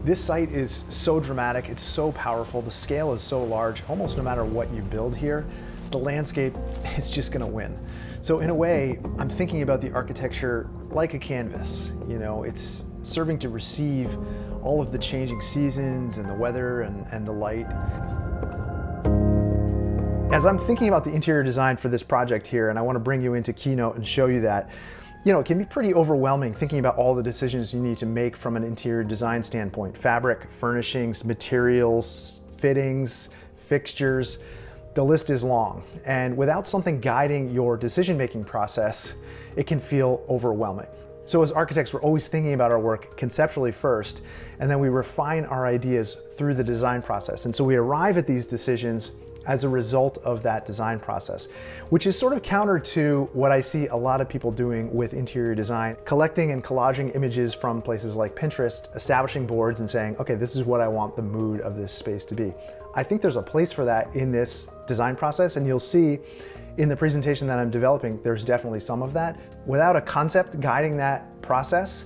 This site is so dramatic, it's so powerful, the scale is so large, almost no matter what you build here, the landscape is just gonna win. So in a way, I'm thinking about the architecture like a canvas. You know, it's serving to receive all of the changing seasons and the weather and the light. As I'm thinking about the interior design for this project here, and I want to bring you into Keynote and show you that, you know, it can be pretty overwhelming thinking about all the decisions you need to make from an interior design standpoint. Fabric, furnishings, materials, fittings, fixtures, the list is long. And without something guiding your decision-making process, it can feel overwhelming. So as architects, we're always thinking about our work conceptually first, and then we refine our ideas through the design process. And so we arrive at these decisions as a result of that design process, which is sort of counter to what I see a lot of people doing with interior design, collecting and collaging images from places like Pinterest, establishing boards and saying, okay, this is what I want the mood of this space to be. I think there's a place for that in this design process, and you'll see in the presentation that I'm developing, there's definitely some of that. Without a concept guiding that process,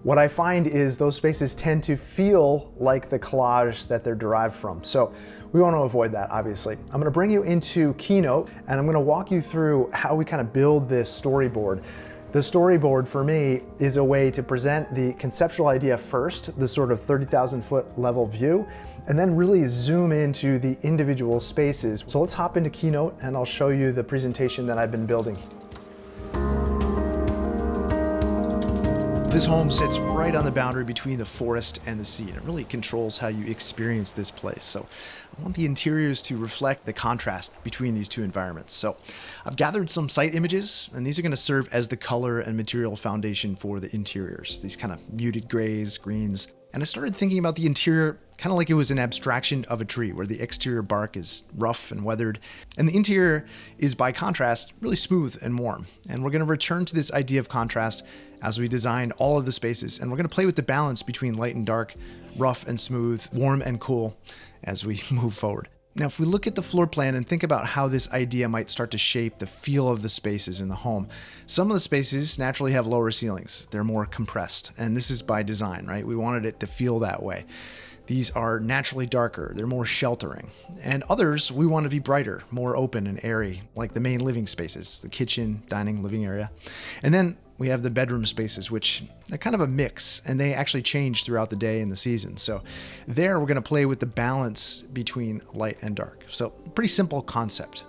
what I find is those spaces tend to feel like the collage that they're derived from. So we want to avoid that, obviously. I'm going to bring you into Keynote, and I'm going to walk you through how we kind of build this storyboard. The storyboard for me is a way to present the conceptual idea first, the sort of 30,000 foot level view, and then really zoom into the individual spaces. So let's hop into Keynote and I'll show you the presentation that I've been building. This home sits right on the boundary between the forest and the sea, and it really controls how you experience this place. So I want the interiors to reflect the contrast between these two environments. So I've gathered some site images, and these are going to serve as the color and material foundation for the interiors, these kind of muted grays, greens. And I started thinking about the interior kind of like it was an abstraction of a tree, where the exterior bark is rough and weathered, and the interior is, by contrast, really smooth and warm. And we're going to return to this idea of contrast as we design all of the spaces, and we're going to play with the balance between light and dark, rough and smooth, warm and cool as we move forward. Now, if we look at the floor plan and think about how this idea might start to shape the feel of the spaces in the home, some of the spaces naturally have lower ceilings. They're more compressed, and this is by design, right? We wanted it to feel that way. These are naturally darker, they're more sheltering. And others, we want to be brighter, more open and airy, like the main living spaces, the kitchen, dining, living area. And then we have the bedroom spaces, which are kind of a mix, and they actually change throughout the day and the season. So there we're going to play with the balance between light and dark. So pretty simple concept.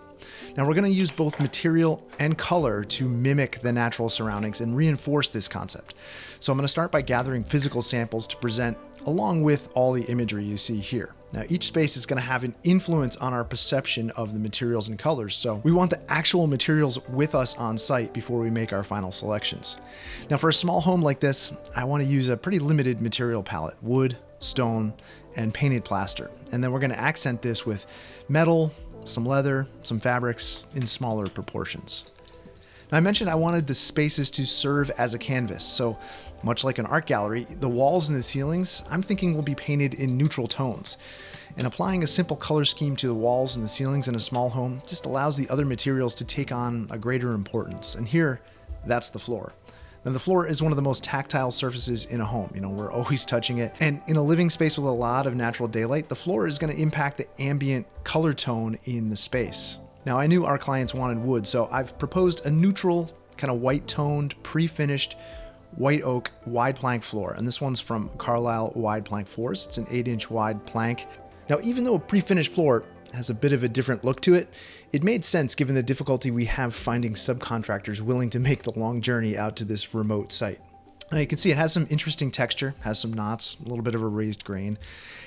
Now we're going to use both material and color to mimic the natural surroundings and reinforce this concept. So I'm going to start by gathering physical samples to present along with all the imagery you see here. Now each space is going to have an influence on our perception of the materials and colors, so we want the actual materials with us on site before we make our final selections. Now for a small home like this, I want to use a pretty limited material palette: wood, stone, and painted plaster. And then we're going to accent this with metal, some leather, some fabrics in smaller proportions. Now I mentioned I wanted the spaces to serve as a canvas, so much like an art gallery, the walls and the ceilings I'm thinking will be painted in neutral tones. And applying a simple color scheme to the walls and the ceilings in a small home just allows the other materials to take on a greater importance. And here, that's the floor. Now the floor is one of the most tactile surfaces in a home. You know, we're always touching it. And in a living space with a lot of natural daylight, the floor is going to impact the ambient color tone in the space. Now I knew our clients wanted wood, so I've proposed a neutral, kind of white toned, pre-finished white oak wide plank floor. And this one's from Carlisle wide plank floors. It's an 8-inch wide plank. Now, even though a pre-finished floor has a bit of a different look to it, it made sense given the difficulty we have finding subcontractors willing to make the long journey out to this remote site. Now you can see it has some interesting texture, has some knots, a little bit of a raised grain.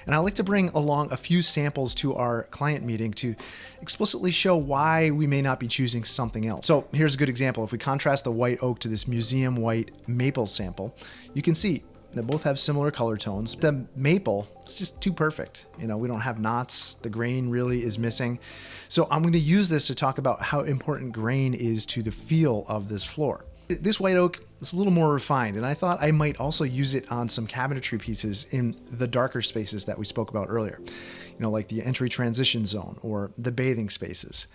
And I like to bring along a few samples to our client meeting to explicitly show why we may not be choosing something else. So here's a good example. If we contrast the white oak to this museum white maple sample, you can see they both have similar color tones. The maple is just too perfect. You know, we don't have knots. The grain really is missing. So I'm going to use this to talk about how important grain is to the feel of this floor. This white oak is a little more refined, and I thought I might also use it on some cabinetry pieces in the darker spaces that we spoke about earlier. You know, like the entry transition zone or the bathing spaces.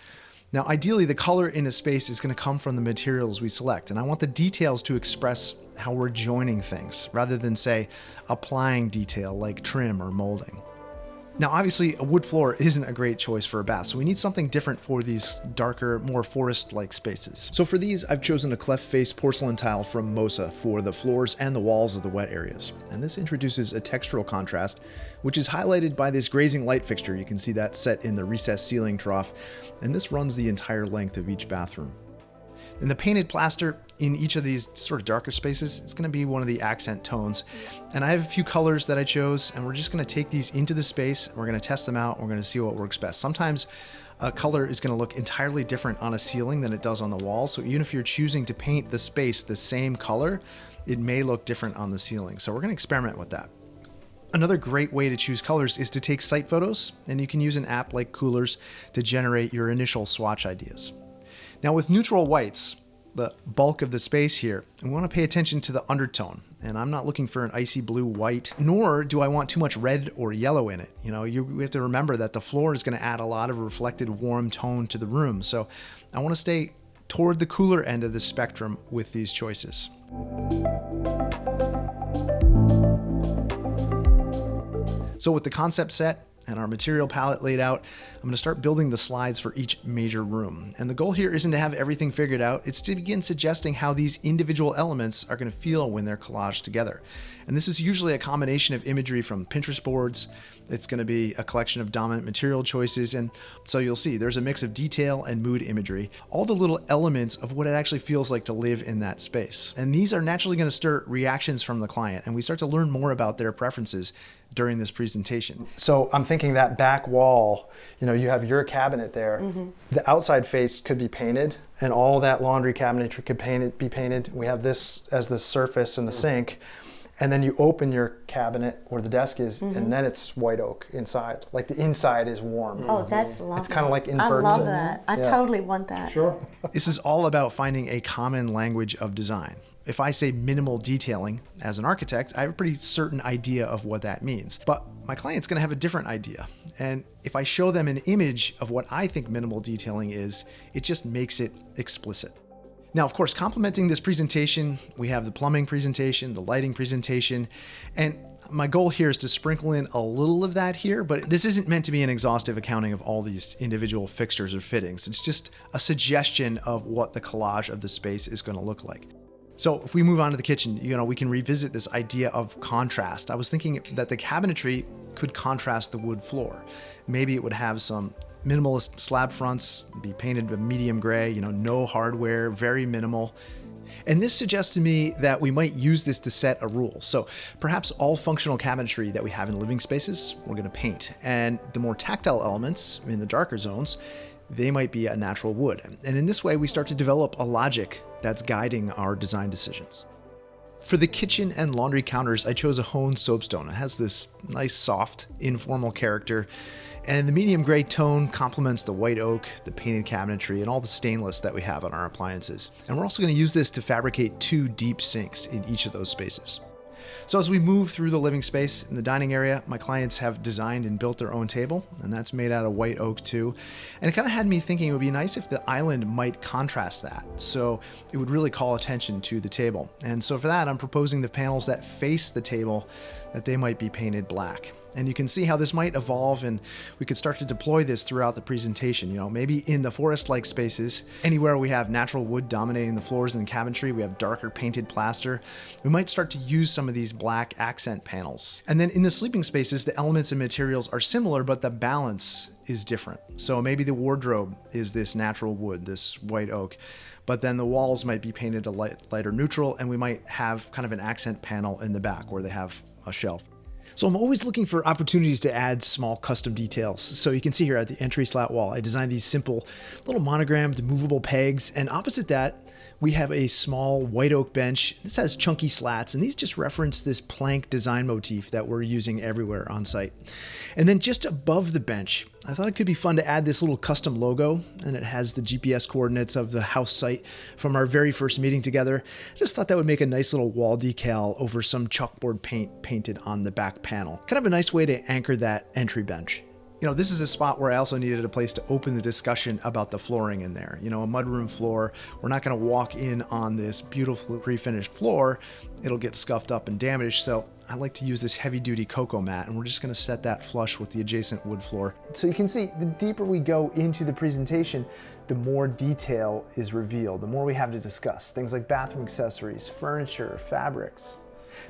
Now, ideally, the color in a space is going to come from the materials we select, and I want the details to express how we're joining things, rather than, say, applying detail like trim or molding. Now, obviously, a wood floor isn't a great choice for a bath, so we need something different for these darker, more forest-like spaces. So for these, I've chosen a cleft-face porcelain tile from Mosa for the floors and the walls of the wet areas. And this introduces a textural contrast, which is highlighted by this grazing light fixture. You can see that set in the recessed ceiling trough, and this runs the entire length of each bathroom. And the painted plaster in each of these sort of darker spaces, it's going to be one of the accent tones. And I have a few colors that I chose, and we're just going to take these into the space. We're going to test them out. And we're going to see what works best. Sometimes a color is going to look entirely different on a ceiling than it does on the wall. So even if you're choosing to paint the space the same color, it may look different on the ceiling. So we're going to experiment with that. Another great way to choose colors is to take site photos, and you can use an app like Coolers to generate your initial swatch ideas. Now with neutral whites, the bulk of the space here, we want to pay attention to the undertone. And I'm not looking for an icy blue white, nor do I want too much red or yellow in it. We have to remember that the floor is going to add a lot of reflected warm tone to the room. So I want to stay toward the cooler end of the spectrum with these choices. So with the concept set and our material palette laid out, I'm going to start building the slides for each major room. And the goal here isn't to have everything figured out, it's to begin suggesting how these individual elements are going to feel when they're collaged together. And this is usually a combination of imagery from Pinterest boards. It's going to be a collection of dominant material choices, and so you'll see there's a mix of detail and mood imagery, all the little elements of what it actually feels like to live in that space. And these are naturally going to stir reactions from the client, and we start to learn more about their preferences during this presentation. So I'm thinking that back wall, you have your cabinet there. Mm-hmm. The outside face could be painted, and all that laundry cabinetry could be painted. We have this as the surface and the sink. And then you open your cabinet where the desk is, and then it's white oak inside. Like the inside is warm. Oh, that's lovely. It's kind of like inverts. I love that. I totally want that. Sure. This is all about finding a common language of design. If I say minimal detailing as an architect, I have a pretty certain idea of what that means. But my client's going to have a different idea. And if I show them an image of what I think minimal detailing is, it just makes it explicit. Now, of course, complementing this presentation, we have the plumbing presentation, the lighting presentation, and my goal here is to sprinkle in a little of that here, but this isn't meant to be an exhaustive accounting of all these individual fixtures or fittings. It's just a suggestion of what the collage of the space is going to look like. So if we move on to the kitchen, we can revisit this idea of contrast. I was thinking that the cabinetry could contrast the wood floor. Maybe it would have some minimalist slab fronts, be painted a medium gray, no hardware, very minimal. And this suggests to me that we might use this to set a rule. So perhaps all functional cabinetry that we have in living spaces, we're going to paint. And the more tactile elements in the darker zones, they might be a natural wood. And in this way, we start to develop a logic that's guiding our design decisions. For the kitchen and laundry counters, I chose a honed soapstone. It has this nice, soft, informal character. And the medium gray tone complements the white oak, the painted cabinetry, and all the stainless that we have on our appliances. And we're also going to use this to fabricate 2 deep sinks in each of those spaces. So as we move through the living space in the dining area, my clients have designed and built their own table, and that's made out of white oak too. And it kind of had me thinking it would be nice if the island might contrast that, so it would really call attention to the table. And so for that, I'm proposing the panels that face the table, that they might be painted black. And you can see how this might evolve, and we could start to deploy this throughout the presentation. Maybe in the forest-like spaces, anywhere we have natural wood dominating the floors and cabinetry, we have darker painted plaster. We might start to use some of these black accent panels. And then in the sleeping spaces, the elements and materials are similar, but the balance is different. So maybe the wardrobe is this natural wood, this white oak, but then the walls might be painted a lighter neutral, and we might have kind of an accent panel in the back where they have a shelf. So I'm always looking for opportunities to add small custom details. So you can see here at the entry slat wall, I designed these simple little monogrammed movable pegs. And opposite that, we have a small white oak bench. This has chunky slats, and these just reference this plank design motif that we're using everywhere on site. And then just above the bench, I thought it could be fun to add this little custom logo, and it has the GPS coordinates of the house site from our very first meeting together. I just thought that would make a nice little wall decal over some chalkboard paint painted on the back panel. Kind of a nice way to anchor that entry bench. This is a spot where I also needed a place to open the discussion about the flooring in there. A mudroom floor, we're not going to walk in on this beautiful pre-finished floor. It'll get scuffed up and damaged. So I like to use this heavy-duty cocoa mat, and we're just going to set that flush with the adjacent wood floor. So you can see, the deeper we go into the presentation, the more detail is revealed, the more we have to discuss. Things like bathroom accessories, furniture, fabrics.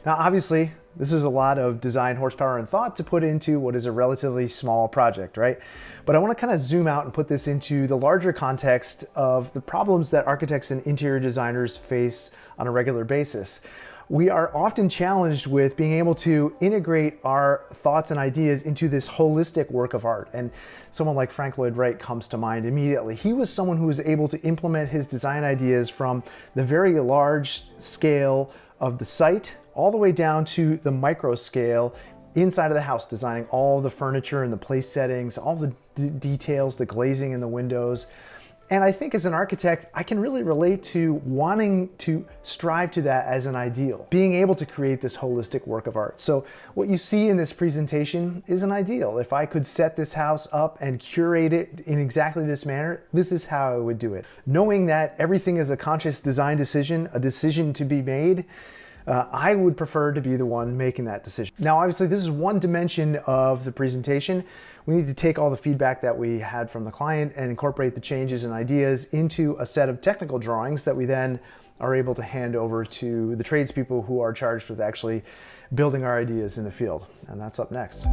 Now, obviously, this is a lot of design horsepower and thought to put into what is a relatively small project, right? But I want to kind of zoom out and put this into the larger context of the problems that architects and interior designers face on a regular basis. We are often challenged with being able to integrate our thoughts and ideas into this holistic work of art. And someone like Frank Lloyd Wright comes to mind immediately. He was someone who was able to implement his design ideas from the very large scale of the site all the way down to the micro scale inside of the house, designing all the furniture and the place settings, all the details, the glazing in the windows. And I think as an architect, I can really relate to wanting to strive to that as an ideal, being able to create this holistic work of art. So what you see in this presentation is an ideal. If I could set this house up and curate it in exactly this manner, this is how I would do it. Knowing that everything is a conscious design decision, a decision to be made, I would prefer to be the one making that decision. Now, obviously, this is one dimension of the presentation. We need to take all the feedback that we had from the client and incorporate the changes and ideas into a set of technical drawings that we then are able to hand over to the tradespeople who are charged with actually building our ideas in the field. And that's up next.